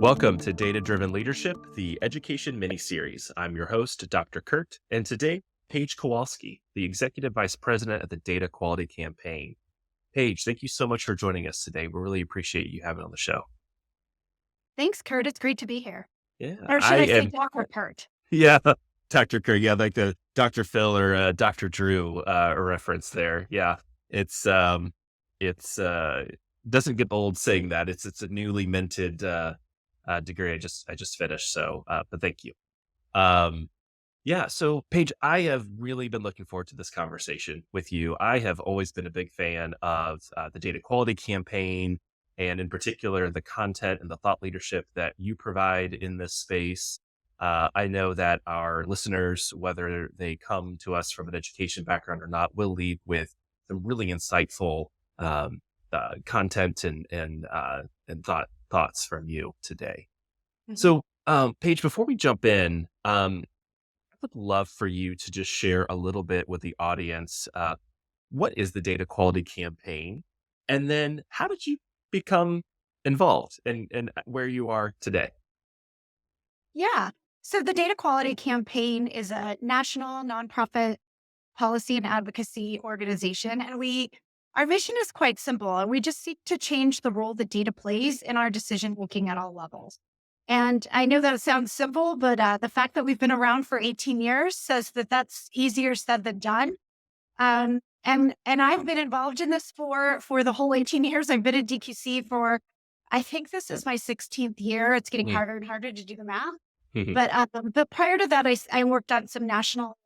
Welcome to Data Driven Leadership, the education mini series. I'm your host, Dr. Kurt, and today, Paige Kowalski, the Executive Vice President of the Data Quality Campaign. Paige, thank you so much for joining us today. We really appreciate you having on the show. Thanks, Kurt. It's great to be here. Yeah, Or should I I say am. Dr. Kurt? Yeah, Dr. Kurt. Yeah, like the Dr. Phil or Dr. Drew reference there. Yeah, it's it's doesn't get old saying that. It's a newly minted degree. I just finished. So, but thank you. Um, Yeah. So, Paige, I have really been looking forward to this conversation with you. I have always been a big fan of the data quality campaign, and in particular, the content and the thought leadership that you provide in this space. I know that our listeners, whether they come to us from an education background or not, will leave with some really insightful um, content and thoughts from you today. Mhm. So, Paige, before we jump in, I would love for you to just share a little bit with the audience. What is the data quality campaign? And then how did you become involved and where you are today? Yeah. So the Data Quality Campaign is a national nonprofit policy and advocacy organization. And our mission is quite simple. And we just seek to change the role that data plays in our decision making at all levels. And I know that sounds simple, but the fact that we've been around for 18 years says that that's easier said than done. And I've been involved in this for the whole 18 years. I've been at DQC for, I think this is my 16th year. It's getting Mm. harder and harder to do the math. Mhm. But prior to that, I worked on some national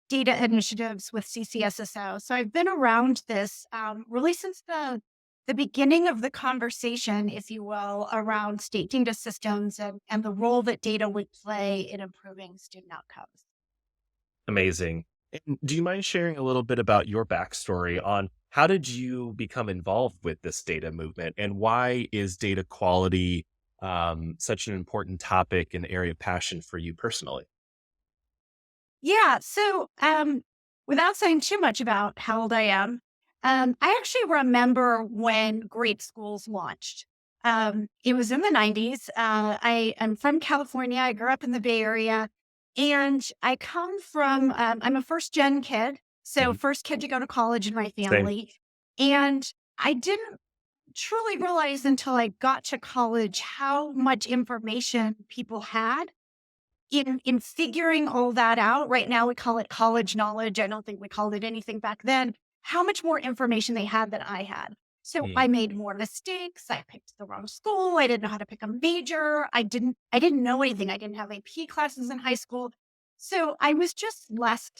data initiatives with CCSSO. So I've been around this really since the beginning of the conversation, if you will, around state data systems and the role that data would play in improving student outcomes. Amazing. And do you mind sharing a little bit about your backstory on how did you become involved with this data movement and why is data quality such an important topic and area of passion for you personally? Yeah. So, without saying too much about how old I am, I actually remember when grade schools launched. It was in the 90s. I am from California. I grew up in the Bay Area. And I come from, I'm a first gen kid. So, Mhm. first kid to go to college in my Same. family. And I didn't truly realize until I got to college how much information people had in figuring all that out. Right now we call it college knowledge. I don't think we called it anything back then. How much more information they had than I had. So Mm. I made more mistakes. I picked the wrong school. I didn't know how to pick a major. I didn't know anything. I didn't have AP classes in high school. So I was just less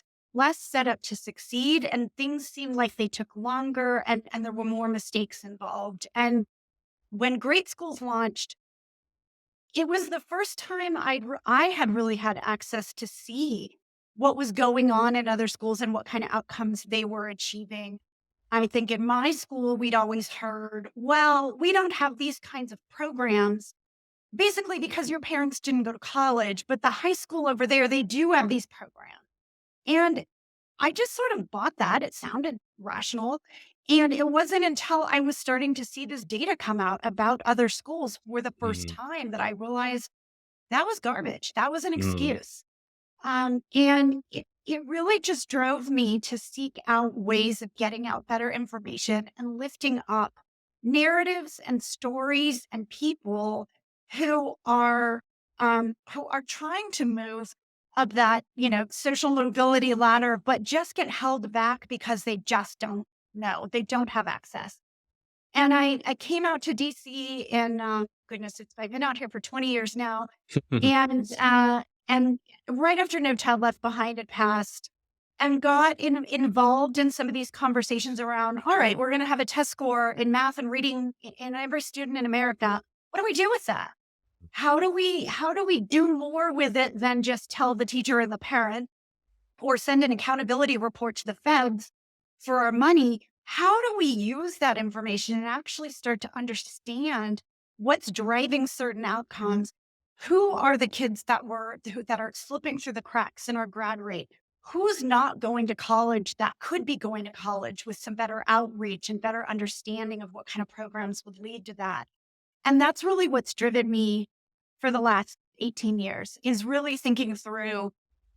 set up to succeed, and things seemed like they took longer, and there were more mistakes involved. And when grade schools launched, it was the first time I had really had access to see what was going on in other schools and what kind of outcomes they were achieving. I think in my school, we'd always heard, well, we don't have these kinds of programs, basically because your parents didn't go to college, but the high school over there, they do have these programs. And I just sort of bought that. It sounded rational. And it wasn't until I was starting to see this data come out about other schools for the first Mm. time that I realized that was garbage. That was an Mm. excuse. And it really just drove me to seek out ways of getting out better information and lifting up narratives and stories and people who are who are trying to move up that, social mobility ladder, but just get held back because they just don't know. They don't have access. And I came out to DC in goodness, I've been out here for 20 years now, and right after No Child Left Behind had passed, and got involved in some of these conversations around, all right, we're going to have a test score in math and reading in every student in America. What do we do with that? How do we do more with it than just tell the teacher and the parent or send an accountability report to the feds for our money? How do we use that information and actually start to understand what's driving certain outcomes? Who are the kids that are slipping through the cracks in our grad rate? Who's not going to college that could be going to college with some better outreach and better understanding of what kind of programs would lead to that? And that's really what's driven me for the last 18 years is really thinking through,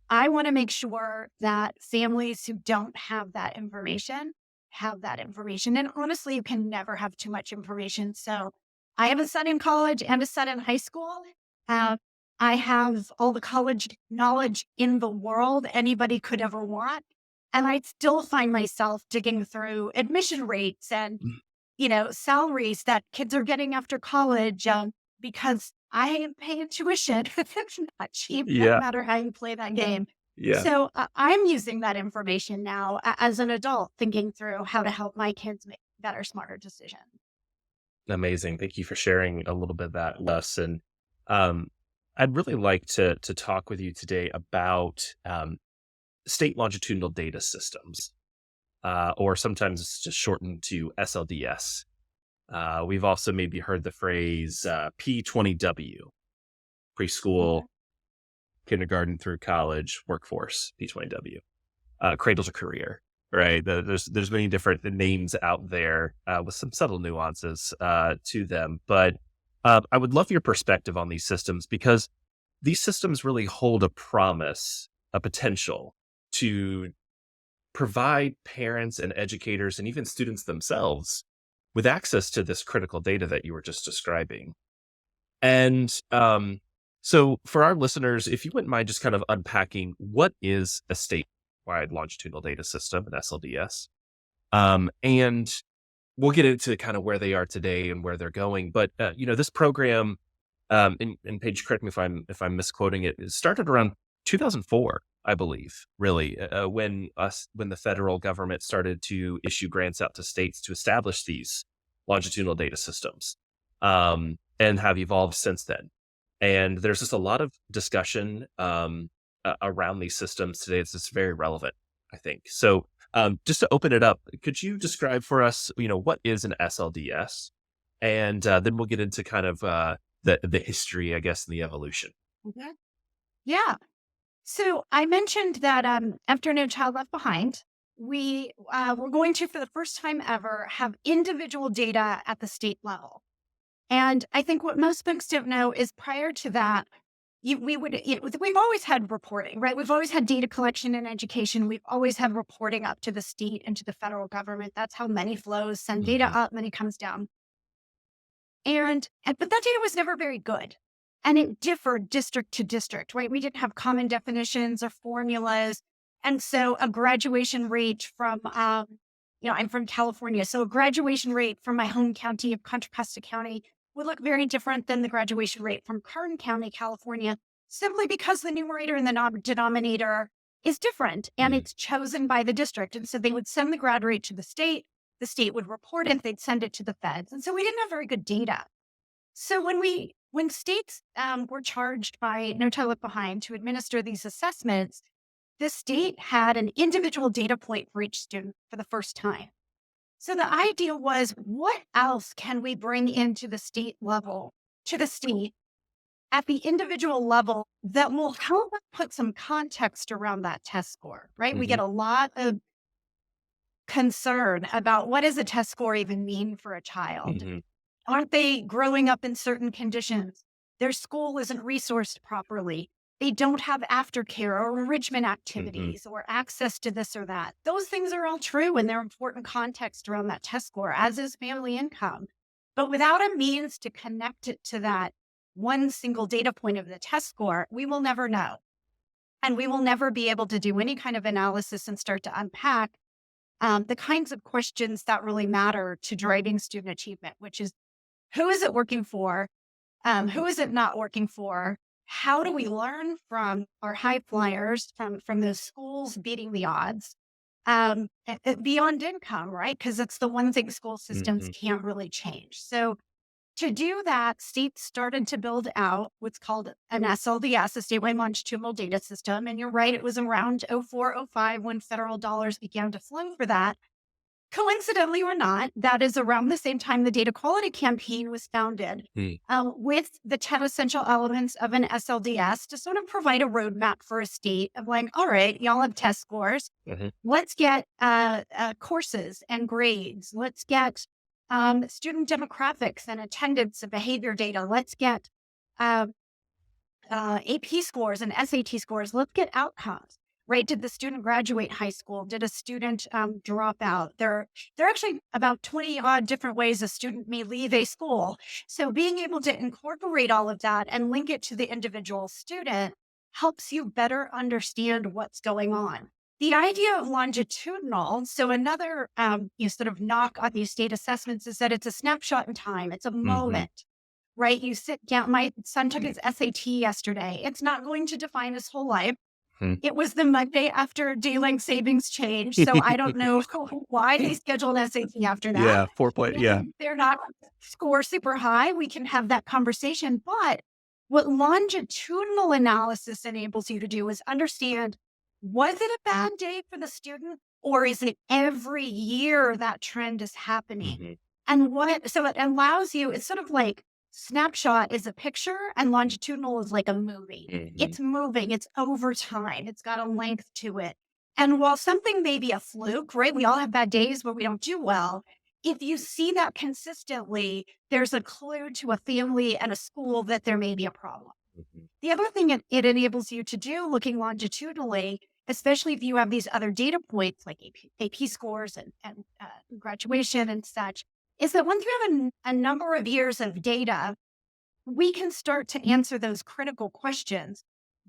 I want to make sure that families who don't have that information have that information. And honestly, you can never have too much information. So I have a son in college and a son in high school. Uh, I have all the college knowledge in the world anybody could ever want. And I still find myself digging through admission rates and, salaries that kids are getting after college because I am paying tuition. It's not cheap, no Yeah. matter how you play that game. Yeah. So I'm using that information now as an adult, thinking through how to help my kids make better, smarter decisions. Amazing. Thank you for sharing a little bit of that with us. And um, I'd really like to talk with you today about state longitudinal data systems, or sometimes it's just shortened to SLDS. We've also maybe heard the phrase P20W, preschool, Okay. kindergarten through college, workforce, P20W, cradle to career. Right. There's many different names out there with some subtle nuances to them. But I would love your perspective on these systems because these systems really hold a promise, a potential to provide parents and educators and even students themselves with access to this critical data that you were just describing. And so for our listeners, if you wouldn't mind just kind of unpacking what is a statewide longitudinal data system, an SLDS, and we'll get into kind of where they are today and where they're going. But this program, and Paige, correct me if I'm misquoting it, it started around 2004, I believe, really, when the federal government started to issue grants out to states to establish these longitudinal data systems, and have evolved since then. And there's just a lot of discussion around these systems today. It's just very relevant, I think. So just to open it up, could you describe for us, what is an SLDS? And then we'll get into kind of the history, I guess, and the evolution. Okay. Yeah. So I mentioned that after No Child Left Behind, we were going to, for the first time ever, have individual data at the state level. And I think what most folks don't know is prior to that, we've always had reporting, right? We've always had data collection and education. We've always had reporting up to the state and to the federal government. That's how money flows, send data Hmm. up, money comes down. But that data was never very good. And it differed district to district, right? We didn't have common definitions or formulas. And so a graduation rate from, I'm from California. So a graduation rate from my home county of Contra Costa County would look very different than the graduation rate from Kern County, California, simply because the numerator and the denominator is different and Mm. it's chosen by the district. And so they would send the grad rate to the state would report it, they'd send it to the feds. And so we didn't have very good data. So when states were charged by No Child Left Behind to administer these assessments, the state had an individual data point for each student for the first time. So the idea was, what else can we bring into the state level, to the state at the individual level that will help us put some context around that test score, right? We Hmm. get a lot of concern about what does a test score even mean for a child? Hmm. Aren't they growing up in certain conditions? Their school isn't resourced properly. They don't have aftercare or enrichment Hmm. activities or access to this or that. Those things are all true and they're important context around that test score, as is family income. But without a means to connect it to that one single data point of the test score, we will never know. And we will never be able to do any kind of analysis and start to unpack the kinds of questions that really matter to driving student achievement, which is, who is it working for? Who is it not working for? How do we learn from our high flyers, from those schools beating the odds, beyond income, right? Because it's the one thing school systems Hmm. can't really change. So to do that, states started to build out what's called an SLDS, a statewide longitudinal data system. And you're right, it was around 04, 05 when federal dollars began to flow for that. Coincidentally or not, that is around the same time the data quality campaign was founded, with the 10 essential elements of an SLDS to sort of provide a roadmap for a state of like, all right, y'all have test scores. Hmm. Let's get courses and grades. Let's get student demographics and attendance and behavior data. Let's get uh, AP scores and SAT scores. Let's get outcomes. Right? Did the student graduate high school? Did a student drop out? There are actually about 20 odd different ways a student may leave a school. So being able to incorporate all of that and link it to the individual student helps you better understand what's going on. The idea of longitudinal, so another sort of knock on these state assessments is that it's a snapshot in time. It's a Hmm. moment, right? You sit down. My son took his SAT yesterday. It's not going to define his whole life. It was the Monday after daylight savings change, so I don't know why they scheduled SAT after that. Yeah, 4 point. Yeah. Maybe they're not score super high. We can have that conversation. But what longitudinal analysis enables you to do is understand, was it a bad day for the student, or is it every year that trend is happening? Hmm. And so it allows you, it's sort of like snapshot is a picture and longitudinal is like a movie. Hmm. It's moving, it's over time, it's got a length to it. And while something may be a fluke, right? We all have bad days where we don't do well. If you see that consistently, there's a clue to a family and a school that there may be a problem. Hmm. The other thing it enables you to do looking longitudinally, especially if you have these other data points like AP scores and graduation and such, is that once you have a number of years of data, we can start to answer those critical questions.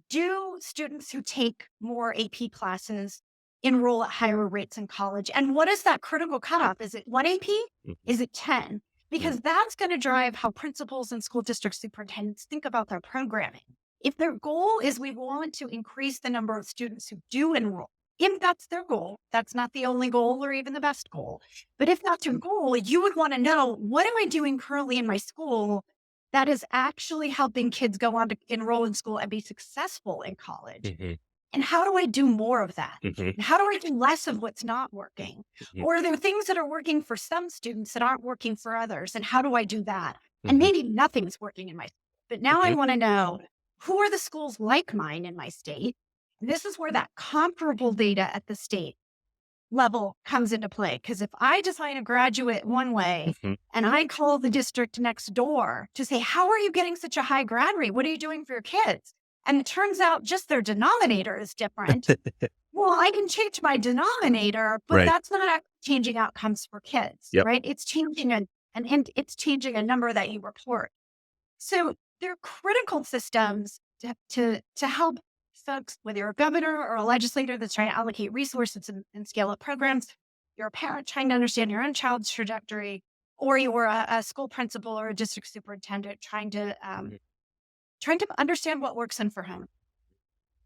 Do students who take more AP classes enroll at higher rates in college? And what is that critical cutoff? Is it 1 AP? Hmm. Is it 10? Because that's going to drive how principals and school district superintendents think about their programming. If their goal is we want to increase the number of students who do enroll, if that's their goal, that's not the only goal or even the best goal. But if that's your goal, you would want to know, what am I doing currently in my school that is actually helping kids go on to enroll in school and be successful in college? Hmm. And how do I do more of that? Hmm. And how do I do less of what's not working? Or are there things that are working for some students that aren't working for others? And how do I do that? And Hmm. maybe nothing's working in my school. But now I Hmm. want to know, who are the schools like mine in my state? And this is where that comparable data at the state level comes into play. Because if I design a graduate one way Hmm. and I call the district next door to say, how are you getting such a high grad rate? What are you doing for your kids? And it turns out just their denominator is different. Well, I can change my denominator, but Right. that's not changing outcomes for kids, Yep. right? It's changing and it's changing a number that you report. So they're critical systems to help folks, whether you're a governor or a legislator that's trying to allocate resources and scale up programs, you're a parent trying to understand your own child's trajectory, or you're a school principal or a district superintendent trying to understand what works in for him.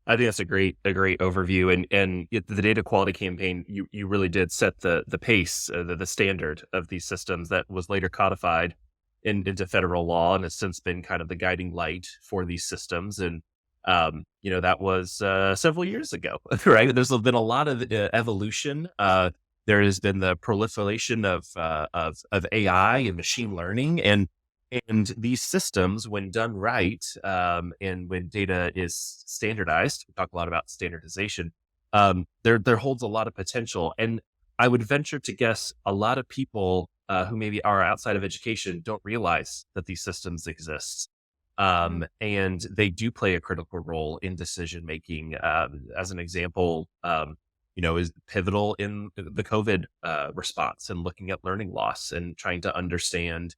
I think that's a great overview, and the data quality campaign, you really did set the pace, the standard of these systems that was later codified into federal law and has since been kind of the guiding light for these systems. And that was several years ago, right? There's been a lot of evolution. There has been the proliferation of AI and machine learning, and these systems, when done right, and when data is standardized, we talk a lot about standardization. There holds a lot of potential, and I would venture to guess a lot of people who maybe are outside of education don't realize that these systems exist, and they do play a critical role in decision making. As an example, is pivotal in the COVID response and looking at learning loss and trying to understand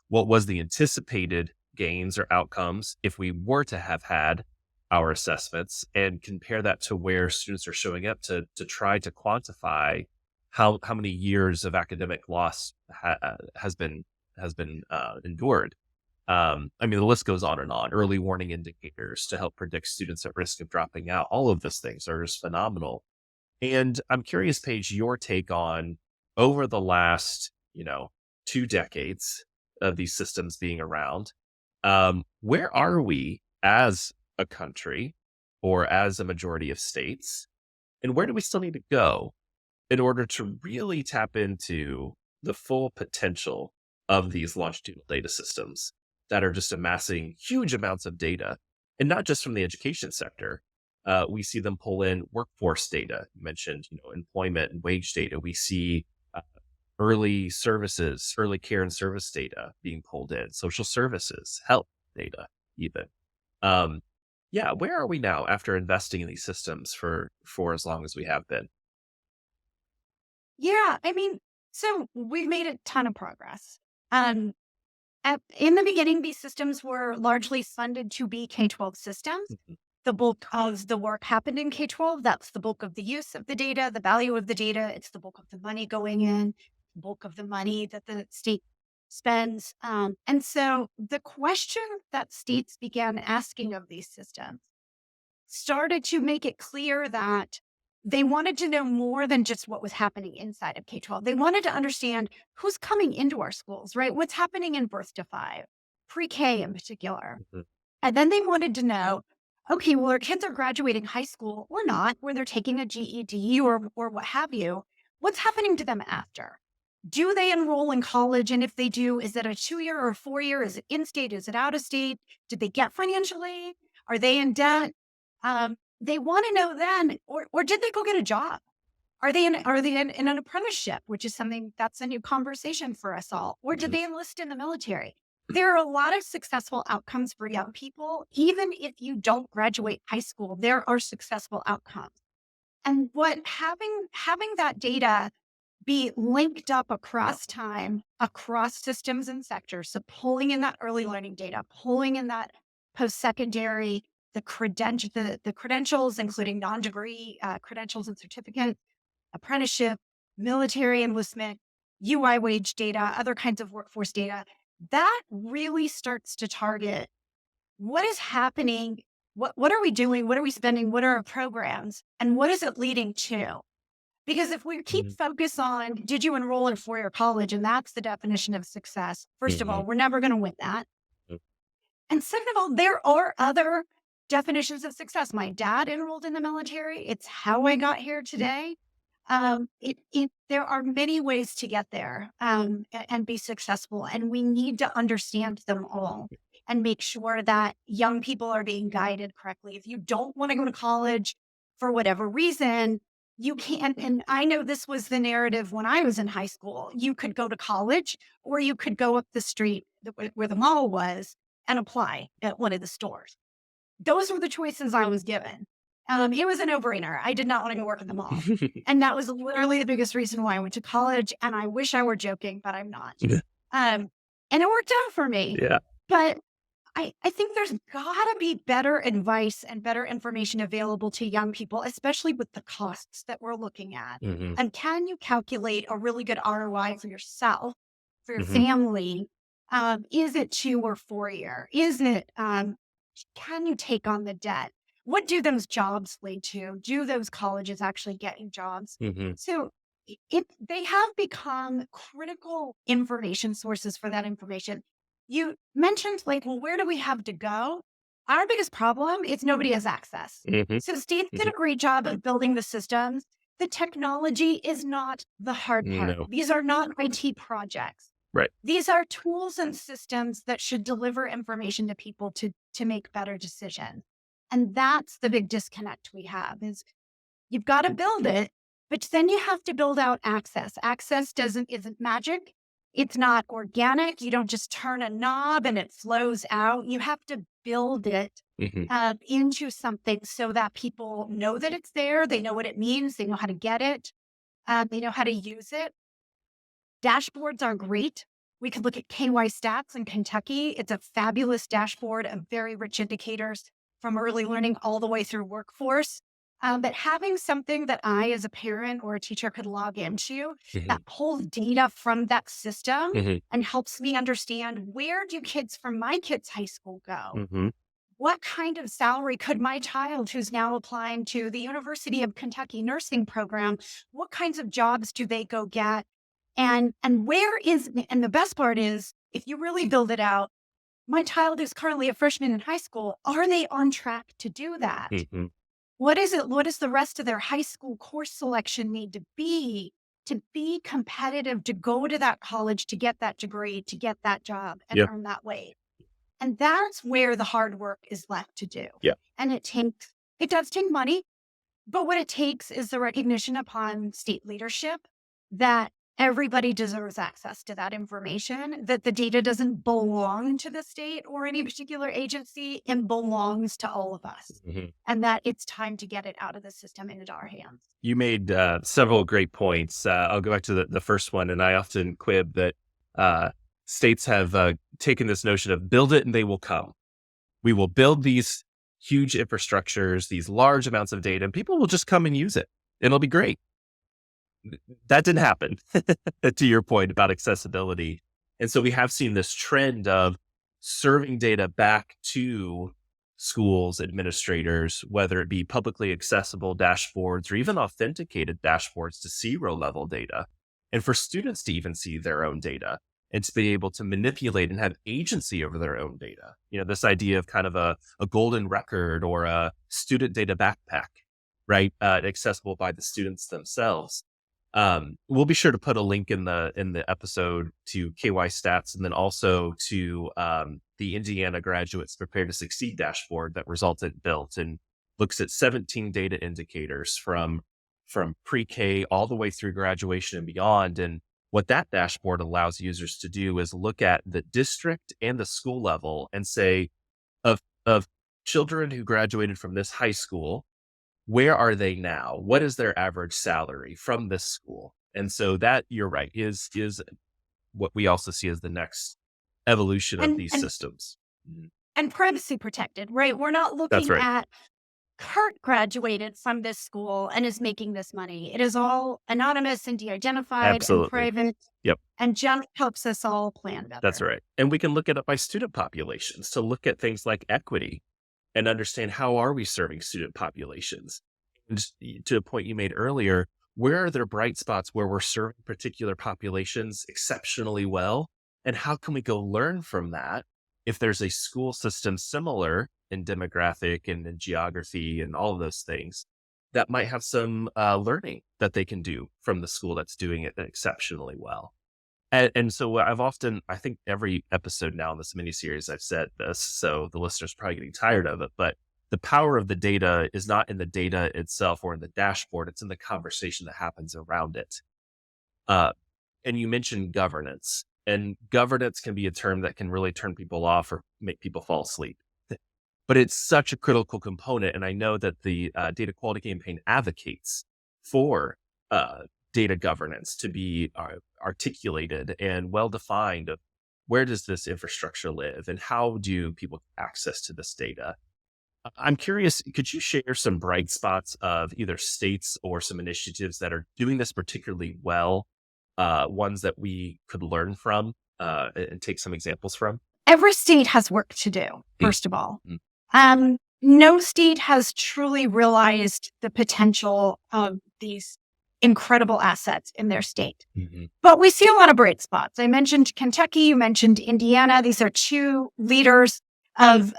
what was the anticipated gains or outcomes if we were to have had our assessments, and compare that to where students are showing up to try to quantify how many years of academic loss has been endured. I mean, the list goes on and on. Early warning indicators to help predict students at risk of dropping out. All of those things are just phenomenal. And I'm curious, Paige, your take on, over the last, 2 decades of these systems being around, where are we as a country or as a majority of states? And where do we still need to go in order to really tap into the full potential of these longitudinal data systems that are just amassing huge amounts of data, and not just from the education sector? We see them pull in workforce data. You mentioned, employment and wage data. We see early services, early care and service data being pulled in, social services, health data, even. Um, yeah, where are we now after investing in these systems for as long as we have been? Yeah, I mean, so we've made a ton of progress. Um, in the beginning, these systems were largely funded to be K-12 systems. Mhm, The bulk of the work happened in K-12. That's the bulk of the use of the data, the value of the data. It's the bulk of the money going in, bulk of the money that the state spends. And so the question that states began asking of these systems started to make it clear that they wanted to know more than just what was happening inside of K-12. They wanted to understand who's coming into our schools, right? What's happening in birth to five, pre-K in particular. mhm, And then they wanted to know, okay, well, our kids are graduating high school or not, where they're taking a GED or what have you. What's happening to them after? Do they enroll in college? And if they do, is it a 2-year or a 4-year? Is it in state? Is it out of state? Did they get financial aid? Are they in debt? They want to know then, or did they go get a job? Are they in an apprenticeship, which is something that's a new conversation for us all? Or did mhm, they enlist in the military? There are a lot of successful outcomes for young people. Even if you don't graduate high school, there are successful outcomes. And what having that data be linked up across time, across systems and sectors. So pulling in that early learning data, pulling in that post-secondary, the credentials, including non-degree credentials and certificates, apprenticeship, military enlistment, UI wage data, other kinds of workforce data, that really starts to target what is happening, what are we doing, what are we spending, what are our programs, and what is it leading to? Because if we keep mhm, focus on, did you enroll in a four-year college? And that's the definition of success. First of mhm, all, we're never going to win that. mhm, And second of all, there are other definitions of success. My dad enrolled in the military. It's how I got here today. There are many ways to get there and be successful, and we need to understand them all and make sure that young people are being guided correctly. If you don't want to go to college for whatever reason, you can't. And I know this was the narrative when I was in high school. You could go to college, or you could go up the street where the mall was and apply at one of the stores. Those were the choices I was given. It was a no-brainer. I did not want to go work in the mall. And that was literally the biggest reason why I went to college. And I wish I were joking, but I'm not. Um, and it worked out for me. yeah. But I think there's gotta be better advice and better information available to young people, especially with the costs that we're looking at. Mhm, And can you calculate a really good ROI for yourself, for your mhm, family? Is it 2 or 4 year? Is it can you take on the debt? What do those jobs lead to? Do those colleges actually get you jobs? mhm, So they have become critical information sources for that information. You mentioned like, well, where do we have to go? Our biggest problem is nobody has access. mhm, So states did mhm. a great job of building the systems. The technology is not the hard part. No. These are not IT projects. Right. These are tools and systems that should deliver information to people to make better decisions. And that's the big disconnect we have is you've got to build it, but then you have to build out access. Access isn't magic. It's not organic. You don't just turn a knob and it flows out. You have to build it Mhm, into something so that people know that it's there. They know what it means. They know how to get it. They know how to use it. Dashboards are great. We could look at KY Stats in Kentucky. It's a fabulous dashboard of very rich indicators from early learning all the way through workforce. But having something that I, as a parent or a teacher, could log into mhm, that pulls data from that system mhm, and helps me understand where do kids from my kids' high school go? mhm, What kind of salary could my child who's now applying to the University of Kentucky nursing program, what kinds of jobs do they go get? And where is and the best part is if you really build it out, my child is currently a freshman in high school. Are they on track to do that? mhm. What is it? What does the rest of their high school course selection need to be competitive, to go to that college, to get that degree, to get that job and Yeah, earn that wage? And that's where the hard work is left to do. yeah. And it does take money, but what it takes is the recognition upon state leadership that everybody deserves access to that information, that the data doesn't belong to the state or any particular agency and belongs to all of us, Mhm. and that it's time to get it out of the system and into our hands. You made several great points. I'll go back to the first one, and I often quib that uh, states have taken this notion of build it and they will come. We will build these huge infrastructures, these large amounts of data, and people will just come and use it. It'll be great. That didn't happen, to your point about accessibility. And so we have seen this trend of serving data back to schools, administrators, whether it be publicly accessible dashboards or even authenticated dashboards to see row level data, and for students to even see their own data and to be able to manipulate and have agency over their own data. This idea of kind of a golden record or a student data backpack, right? Accessible by the students themselves. We'll be sure to put a link in the episode to KY Stats, and then also to the Indiana Graduates Prepare to Succeed dashboard that Resultant built, and looks at 17 data indicators from pre-K all the way through graduation and beyond. And what that dashboard allows users to do is look at the district and the school level and say, of children who graduated from this high school, where are they now? What is their average salary from this school? And so that, you're right, is what we also see as the next evolution of And these and systems. Mhm. and privacy protected, right? We're not That's looking right. at Kurt graduated from this school and is making this money. It is all anonymous and de-identified and Absolutely. private, Yep. and just helps us all plan That's better. right. And we can look at it by student populations to look at things like equity and understand how are we serving student populations. And to a point you made earlier, where are there bright spots where we're serving particular populations exceptionally well? And how can we go learn from that if there's a school system similar in demographic and in geography and all of those things that might have some learning that they can do from the school that's doing it exceptionally well? And so I think every episode now in this miniseries, I've said this, so the listener's probably getting tired of it, but the power of the data is not in the data itself or in the dashboard. It's in the conversation that happens around it. Uh, and you mentioned governance, and governance can be a term that can really turn people off or make people fall asleep. But it's such a critical component. And I know that the data quality campaign advocates for uh, data governance to be articulated and well defined of where does this infrastructure live and how do people have access to this data. I'm curious, could you share some bright spots of either states or some initiatives that are doing this particularly well, ones that we could learn from and take some examples from? Every state has work to do, Mm, first of all. mm, No state has truly realized the potential of these incredible assets in their state. mhm. But we see a lot of bright spots. I mentioned Kentucky, you mentioned Indiana. These are two leaders of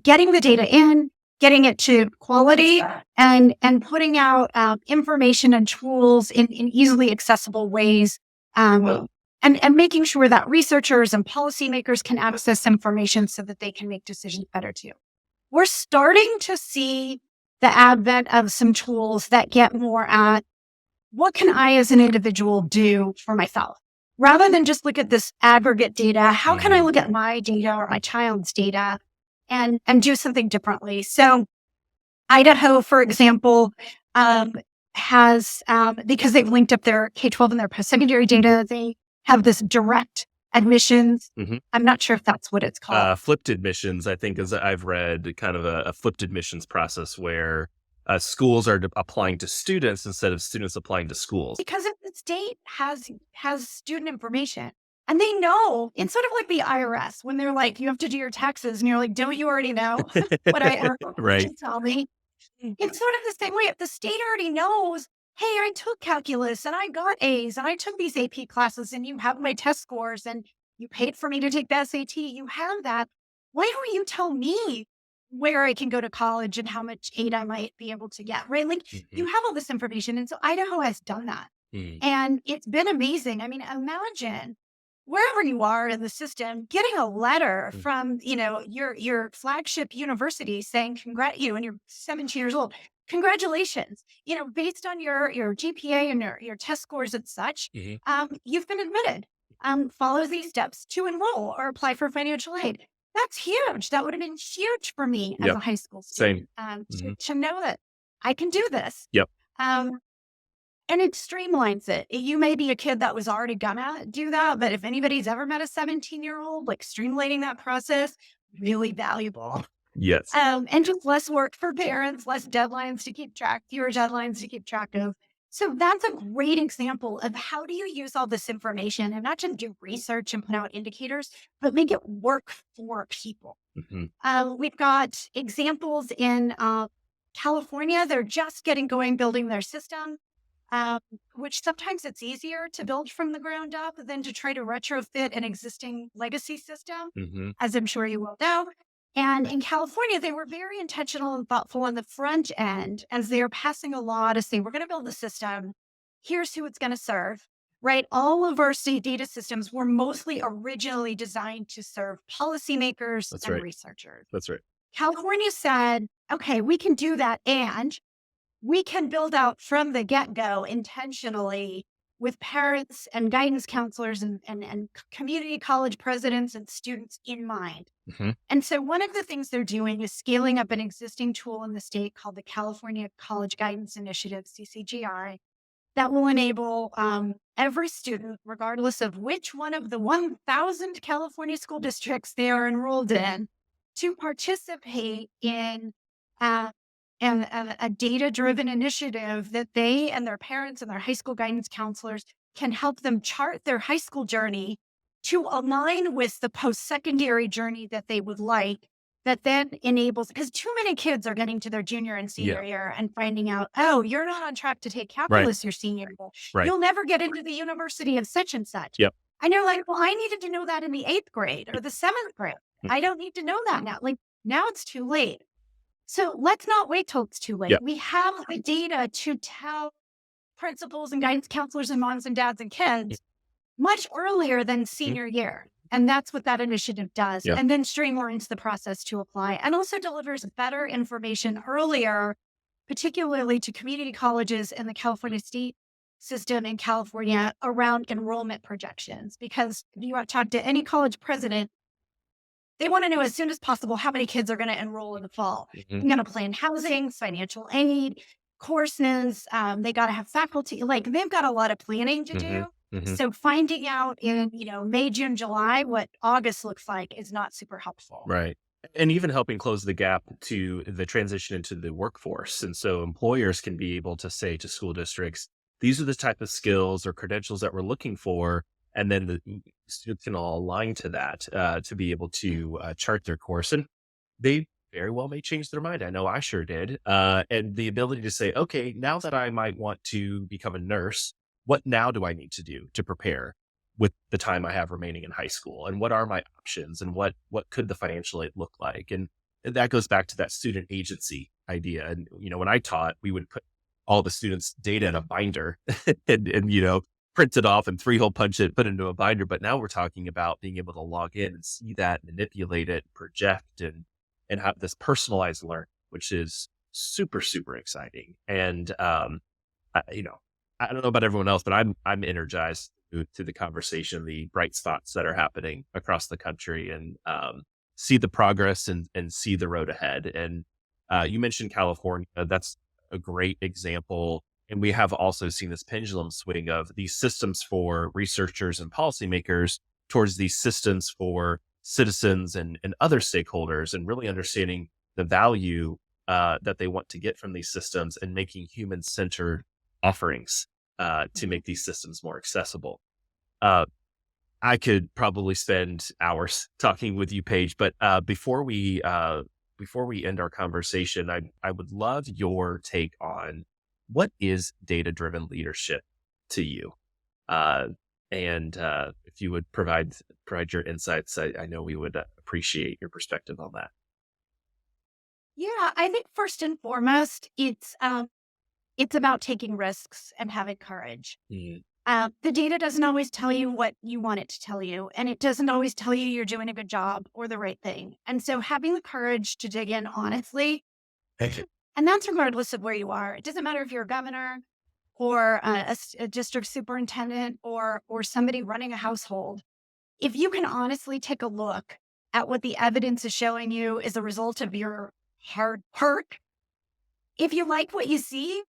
getting the data in, getting it to quality, and putting out information and tools in easily accessible ways, and making sure that researchers and policymakers can access information so that they can make decisions better too. We're starting to see the advent of some tools that get more at what can I as an individual do for myself? Rather than just look at this aggregate data, how can I Mhm. look at my data or my child's data and do something differently? So Idaho, for example, um, has, because they've linked up their K-12 and their post-secondary data, they have this direct admissions. Mhm. I'm not sure if that's what it's called. Flipped admissions, I think, as I've read, kind of a flipped admissions process where schools are applying to students instead of students applying to schools. Because if the state has student information and they know, it's sort of like the IRS when they're like, you have to do your taxes, and you're like, don't you already know what I Right. should tell me? It's sort of the same way. If the state already knows, hey, I took calculus and I got A's and I took these AP classes and you have my test scores and you paid for me to take the SAT, you have that. Why don't you tell me where I can go to college and how much aid I might be able to get, right? Like Mhm. you have all this information. And so Idaho has done that. Mm. And it's been amazing. I mean, imagine wherever you are in the system, getting a letter Mm. from, your flagship university saying, when you're 17 years old, congratulations. Based on your GPA and your test scores and such, Hmm. you've been admitted. Follow these steps to enroll or apply for financial aid. That's huge. That would have been huge for me as Yep. a high school Same. student, Hmm. to know that I can do this. Yep. Um, and it streamlines it. You may be a kid that was already gonna do that, but if anybody's ever met a 17-year-old, like streamlining that process, really valuable. Yes. And just less work for parents, less deadlines to keep track, fewer deadlines to keep track of. So that's a great example of how do you use all this information and not just do research and put out indicators, but make it work for people. Hmm. We've got examples in California. They're just getting going, building their system, um, which sometimes it's easier to build from the ground up than to try to retrofit an existing legacy system, Hmm. as I'm sure you will know. And in California, they were very intentional and thoughtful on the front end as they are passing a law to say, we're going to build a system. Here's who it's going to serve, right? All of our state data systems were mostly originally designed to serve policymakers That's and right. researchers. That's right. California said, okay, we can do that. And we can build out from the get-go intentionally with parents and guidance counselors and community college presidents and students in mind. Hmm. And so one of the things they're doing is scaling up an existing tool in the state called the California College Guidance Initiative, CCGI, that will enable every student, regardless of which one of the 1,000 California school districts they are enrolled in, to participate in uh, a data-driven initiative that they and their parents and their high school guidance counselors can help them chart their high school journey to align with the post-secondary journey that they would like, that then enables, because too many kids are getting to their junior and senior Yeah. year and finding out, oh, you're not on track to take Right. calculus your senior year. Right. You'll never get into the university of such and such. Yep. And you're like, well, I needed to know that in the 8th grade or the 7th grade. Mm. I don't need to know that now. Like now it's too late. So let's not wait till it's too late. Yep. We have the data to tell principals and guidance counselors and moms and dads and kids much earlier than Mhm. senior year. And that's what that initiative does. Yep. And then streamlines the process to apply and also delivers better information earlier, particularly to community colleges and the California state system in California around enrollment projections. Because if you talk to any college president, they want to know as soon as possible how many kids are going to enroll in the fall. Mhm. They're going to plan housing, financial aid, courses. They got to have faculty. Like they've got a lot of planning to Mhm. do. Mhm. So finding out in May, June, July what August looks like is not super helpful. Right. And even helping close the gap to the transition into the workforce. And so employers can be able to say to school districts, these are the type of skills or credentials that we're looking for. And then the students can all align to that to be able to chart their course. And they very well may change their mind. I know I sure did. And the ability to say, okay, now that I might want to become a nurse, what now do I need to do to prepare with the time I have remaining in high school? And what are my options? And what could the financial aid look like? And that goes back to that student agency idea. And, when I taught, we would put all the students' data in a binder and print it off and three-hole punch it, put it into a binder. But now we're talking about being able to log in and see that, manipulate it, project, and have this personalized learning, which is super, super exciting. And, I, you know, I don't know about everyone else, but I'm energized to the conversation, the bright spots that are happening across the country, and see the progress and see the road ahead. And you mentioned California; that's a great example. And we have also seen this pendulum swing of these systems for researchers and policymakers towards these systems for citizens and other stakeholders, and really understanding the value that they want to get from these systems and making human centered offerings to Mhm. make these systems more accessible. Uh, I could probably spend hours talking with you, Paige, but before we end our conversation, I would love your take on what is data driven leadership to you, uh, and if you would provide your insights, I know we would appreciate your perspective on that. Yeah, I think first and foremost, it's about taking risks and having courage. Mm. The data doesn't always tell you what you want it to tell you, and it doesn't always tell you you're doing a good job or the right thing. And so having the courage to dig in honestly And that's regardless of where you are. It doesn't matter if you're a governor or a district superintendent or somebody running a household. If you can honestly take a look at what the evidence is showing you is a result of your hard work, if you like what you see,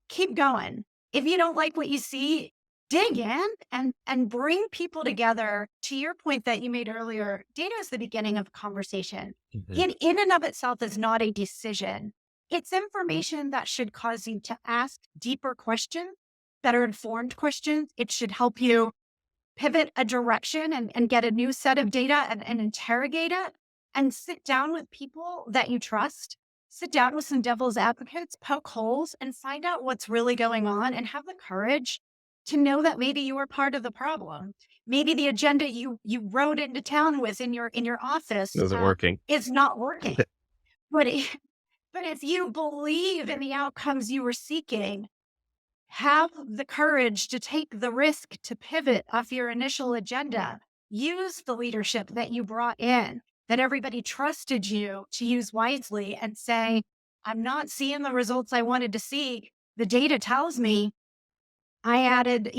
keep going. If you don't like what you see, dig in and bring people together. To your point that you made earlier, data is the beginning of a conversation. Mhm. In and of itself is not a decision. It's information that should cause you to ask deeper questions, better informed questions. It should help you pivot a direction and get a new set of data and interrogate it and sit down with people that you trust. Sit down with some devil's advocates, poke holes, and find out what's really going on and have the courage to know that maybe you are part of the problem. Maybe the agenda you rode into town with in your office Isn't working. is not working. But but if you believe in the outcomes you were seeking, have the courage to take the risk to pivot off your initial agenda. Use the leadership that you brought in, that everybody trusted you to use wisely, and say, I'm not seeing the results I wanted to see. The data tells me I added,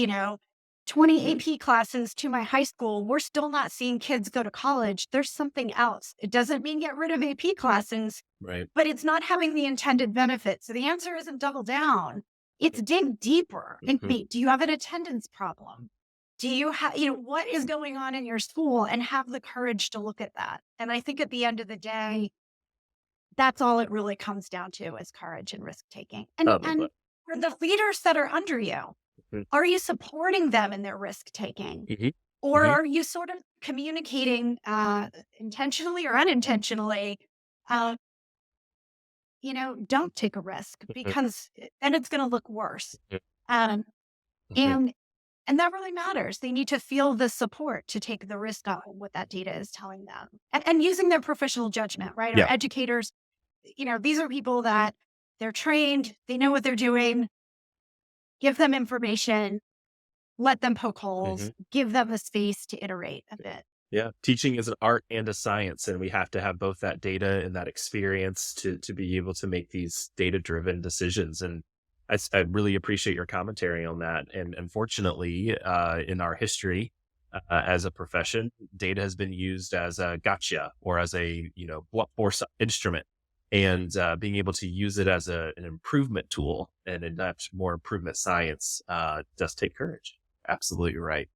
20 AP classes to my high school. We're still not seeing kids go to college. There's something else. It doesn't mean get rid of AP classes, Right. but it's not having the intended benefit. So the answer isn't double down. It's dig deeper. And Mhm. do you have an attendance problem? Do you have, what is going on in your school, and have the courage to look at that? And I think at the end of the day, that's all it really comes down to is courage and risk taking. Oh, And for the leaders that are under you, mhm. are you supporting them in their risk taking? Mhm. Or Mhm. are you sort of communicating intentionally or unintentionally, uh, don't take a risk Mhm. because then it's going to look worse. Mhm. Um, Mhm. and and that really matters. They need to feel the support to take the risk on what that data is telling them, and using their professional judgment, right? Our Yeah. educators, these are people that they're trained, they know what they're doing. Give them information, let them poke holes, Mhm. give them a space to iterate a bit. Yeah. Teaching is an art and a science, and we have to have both that data and that experience to be able to make these data-driven decisions. And I really appreciate your commentary on that. And unfortunately, in our history, as a profession, data has been used as a gotcha or as a, blunt force instrument. And being able to use it as an improvement tool and enough more improvement science does take courage. Absolutely right.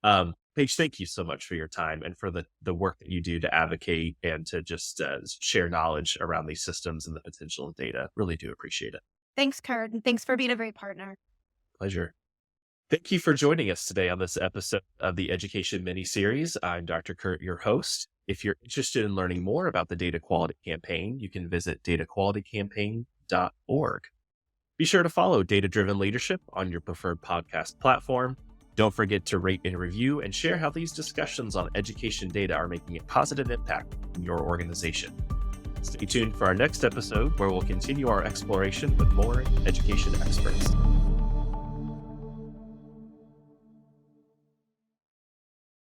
Paige, thank you so much for your time and for the work that you do to advocate and to just share knowledge around these systems and the potential of data. Really do appreciate it. Thanks, Kurt, and thanks for being a great partner. Pleasure. Thank you for joining us today on this episode of the Education Mini Series. I'm Dr. Kurt, your host. If you're interested in learning more about the Data Quality Campaign, you can visit dataqualitycampaign.org. Be sure to follow Data Driven Leadership on your preferred podcast platform. Don't forget to rate and review and share how these discussions on education data are making a positive impact in your organization. Stay tuned for our next episode where we'll continue our exploration with more education experts.